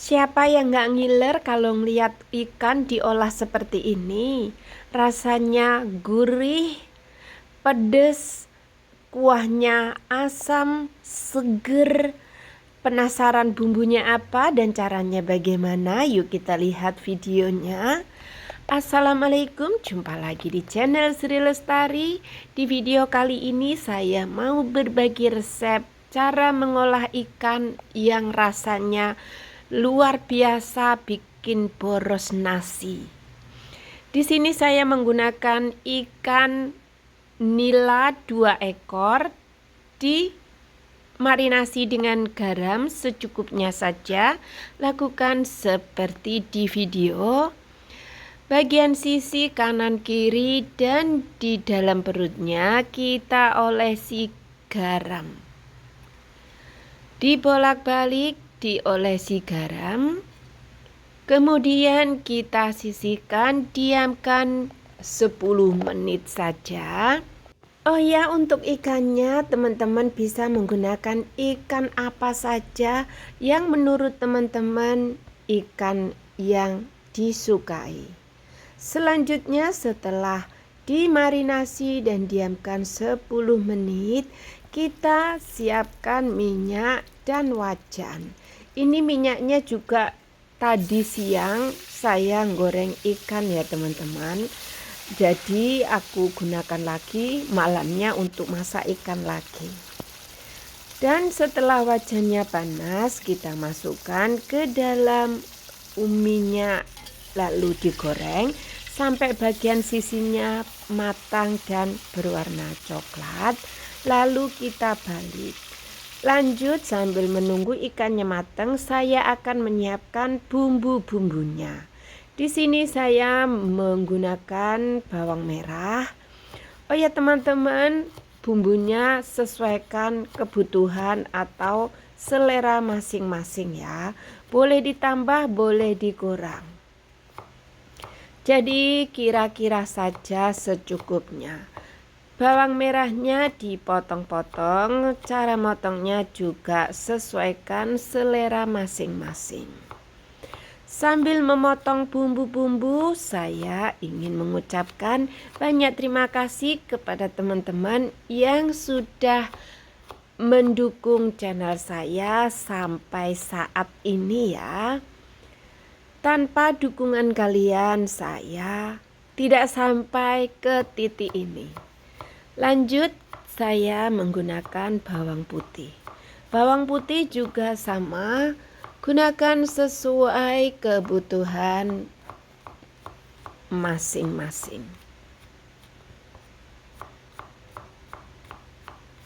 Siapa yang nggak ngiler kalau ngeliat ikan diolah seperti ini? Rasanya gurih, pedes, kuahnya asam, seger. Penasaran bumbunya apa dan caranya bagaimana? Yuk kita lihat videonya. Assalamualaikum, jumpa lagi di channel Sri Lestari. Di video kali ini saya mau berbagi resep cara mengolah ikan yang rasanya luar biasa, bikin boros nasi. Di sini saya menggunakan ikan nila 2 ekor, dimarinasi dengan garam secukupnya saja. Lakukan seperti di video. Bagian sisi kanan kiri dan di dalam perutnya kita olesi garam. Dibolak-balik diolesi garam. Kemudian kita sisihkan, diamkan 10 menit saja. Oh ya, untuk ikannya teman-teman bisa menggunakan ikan apa saja yang menurut teman-teman ikan yang disukai. Selanjutnya setelah dimarinasi dan diamkan 10 menit, kita siapkan minyak dan wajan. Ini minyaknya juga tadi siang saya goreng ikan ya teman-teman. Jadi aku gunakan lagi malamnya untuk masak ikan lagi. Dan setelah wajannya panas, kita masukkan ke dalam minyak lalu digoreng sampai bagian sisinya matang dan berwarna coklat. Lalu kita balik. Lanjut sambil menunggu ikannya matang, saya akan menyiapkan bumbu-bumbunya. Di sini saya menggunakan bawang merah. Oh ya teman-teman, bumbunya sesuaikan kebutuhan atau selera masing-masing ya. Boleh ditambah, boleh dikurang. Jadi kira-kira saja secukupnya. Bawang merahnya dipotong-potong, cara motongnya juga sesuaikan selera masing-masing. Sambil memotong bumbu-bumbu, saya ingin mengucapkan banyak terima kasih kepada teman-teman yang sudah mendukung channel saya sampai saat ini ya. Tanpa dukungan kalian, saya tidak sampai ke titik ini. Lanjut, saya menggunakan bawang putih. Bawang putih juga sama, gunakan sesuai kebutuhan masing-masing.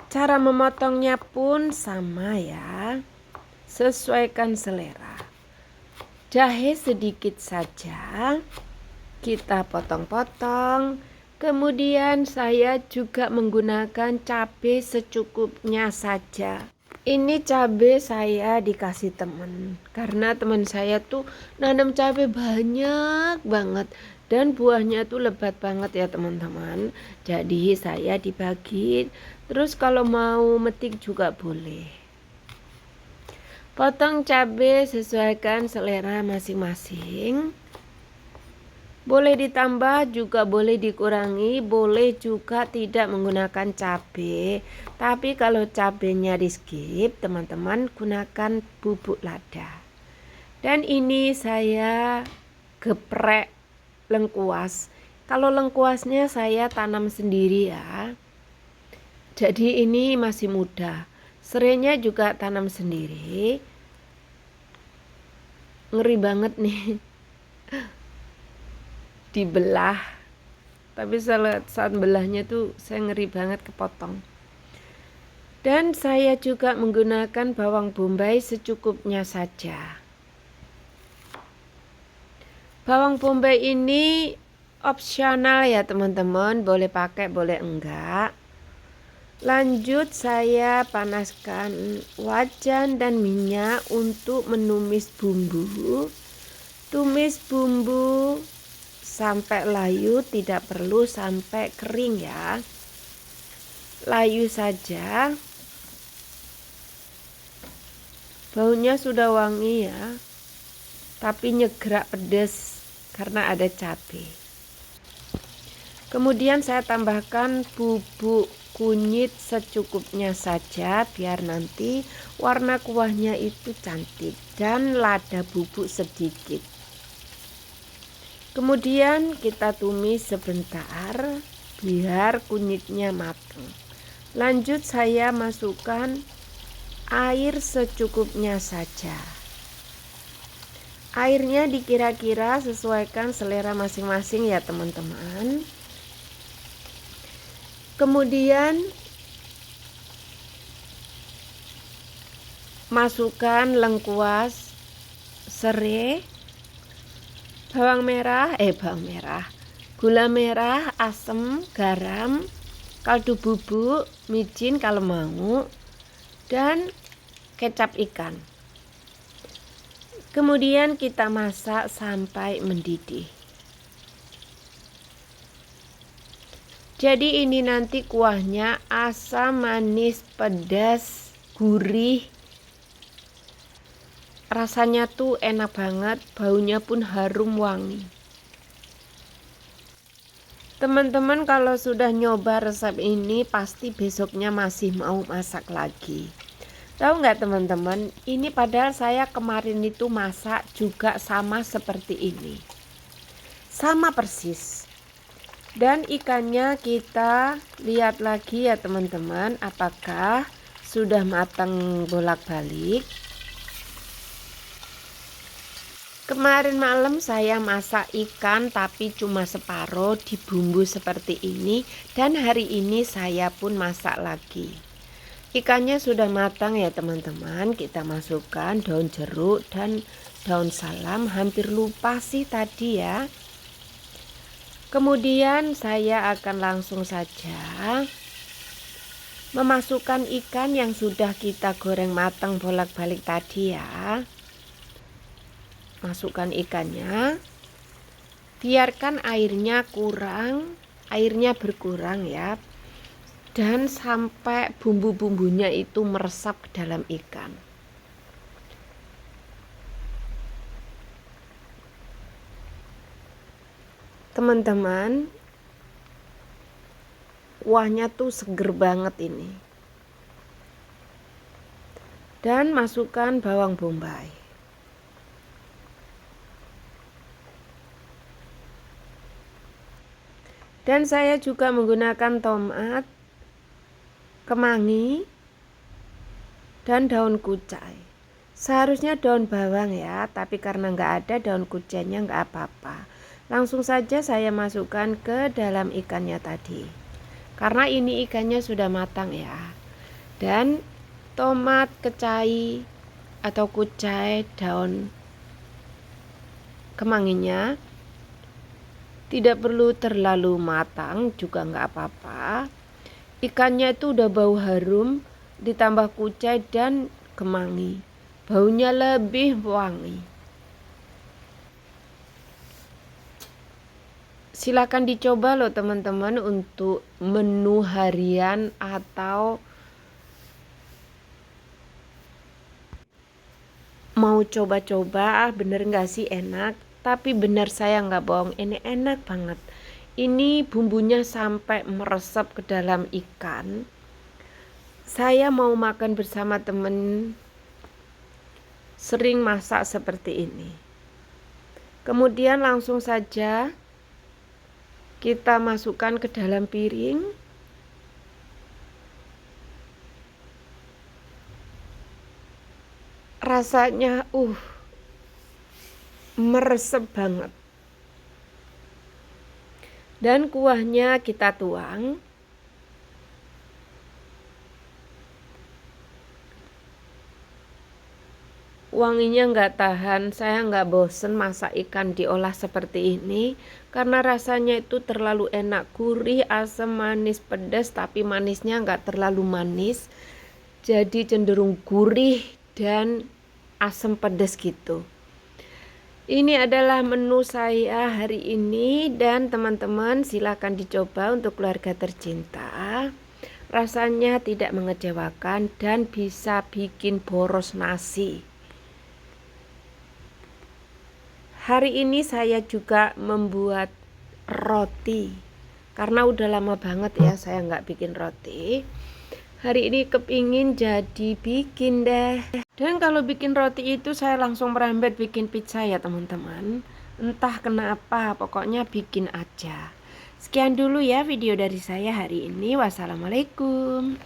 Cara memotongnya pun sama ya, sesuaikan selera. Jahe sedikit saja, kita potong-potong. Kemudian saya juga menggunakan cabai secukupnya saja. Ini cabai saya dikasih teman, karena teman saya tuh nanam cabai banyak banget dan buahnya tuh lebat banget ya teman-teman. Jadi saya dibagi, terus kalau mau metik juga boleh. Potong cabai sesuaikan selera masing-masing. Boleh ditambah juga boleh dikurangi, boleh juga tidak menggunakan cabai. Tapi kalau cabainya di skip, teman-teman gunakan bubuk lada. Dan ini saya geprek lengkuas. Kalau lengkuasnya saya tanam sendiri ya. Jadi ini masih muda. Serainya juga tanam sendiri. Ngeri banget nih. Dibelah. Tapi saat belahnya tuh saya ngeri banget kepotong. Dan saya juga menggunakan bawang bombay secukupnya saja. Bawang bombay ini opsional ya teman-teman. Boleh pakai, boleh enggak. Lanjut saya panaskan wajan dan minyak untuk menumis bumbu. Tumis bumbu sampai layu, tidak perlu sampai kering ya. Layu saja. Baunya sudah wangi ya. tapi nyegrak pedas karena ada cabai. Kemudian saya tambahkan bubuk kunyit secukupnya saja biar nanti warna kuahnya itu cantik, dan lada bubuk sedikit. Kemudian kita tumis sebentar biar kunyitnya matang. Lanjut saya masukkan air secukupnya saja. Airnya dikira-kira sesuaikan selera masing-masing ya teman-teman. Kemudian masukkan lengkuas, serai, bawang merah, gula merah, asam, garam, kaldu bubuk, micin kalau mau, dan kecap ikan. Kemudian kita masak sampai mendidih. Jadi ini nanti kuahnya asam, manis, pedas, gurih. Rasanya tuh enak banget, baunya pun harum wangi. Teman-teman kalau sudah nyoba resep ini pasti besoknya masih mau masak lagi. Tahu nggak teman-teman, ini padahal saya kemarin itu masak juga sama seperti ini. Sama persis. Dan ikannya kita lihat lagi ya teman-teman, apakah sudah matang bolak-balik. Kemarin malam saya masak ikan tapi cuma separuh di bumbu seperti ini, dan hari ini saya pun masak lagi. Ikannya sudah matang ya teman-teman, kita masukkan daun jeruk dan daun salam, hampir lupa sih tadi ya. Kemudian saya akan langsung saja memasukkan ikan yang sudah kita goreng matang bolak-balik tadi ya. Masukkan ikannya, biarkan airnya berkurang ya, dan sampai bumbu-bumbunya itu meresap ke dalam ikan. Teman-teman, kuahnya tuh seger banget ini. Dan masukkan bawang bombay. Dan saya juga menggunakan tomat, kemangi, dan daun kucai. Seharusnya daun bawang ya, tapi karena nggak ada daun kucainya nggak apa-apa. Langsung saja saya masukkan ke dalam ikannya tadi. Karena ini ikannya sudah matang ya. Dan tomat, kecai atau kucai, daun kemanginya tidak perlu terlalu matang juga nggak apa-apa. Ikannya itu udah bau harum, ditambah kucai dan kemangi, baunya lebih wangi. Silakan dicoba loh teman-teman untuk menu harian atau mau coba-coba bener nggak sih enak. Tapi benar saya nggak bohong, ini enak banget. Ini bumbunya sampai meresap ke dalam ikan. Saya mau makan bersama temen sering masak seperti ini. Kemudian langsung saja kita masukkan ke dalam piring. Rasanya meresap banget. Dan kuahnya kita tuang. Wanginya nggak tahan, saya nggak bosen masak ikan diolah seperti ini karena rasanya itu terlalu enak, gurih, asam, manis, pedas, tapi manisnya nggak terlalu manis, jadi cenderung gurih dan asam pedas gitu. Ini adalah menu saya hari ini, dan teman-teman silakan dicoba untuk keluarga tercinta. Rasanya tidak mengecewakan dan bisa bikin boros nasi. Hari ini saya juga membuat roti, karena udah lama banget ya saya nggak bikin roti. Hari ini kepingin jadi bikin deh. Dan kalau bikin roti itu saya langsung merembet bikin pizza ya teman-teman. Entah kenapa, pokoknya bikin aja. Sekian dulu ya video dari saya hari ini. Wassalamualaikum.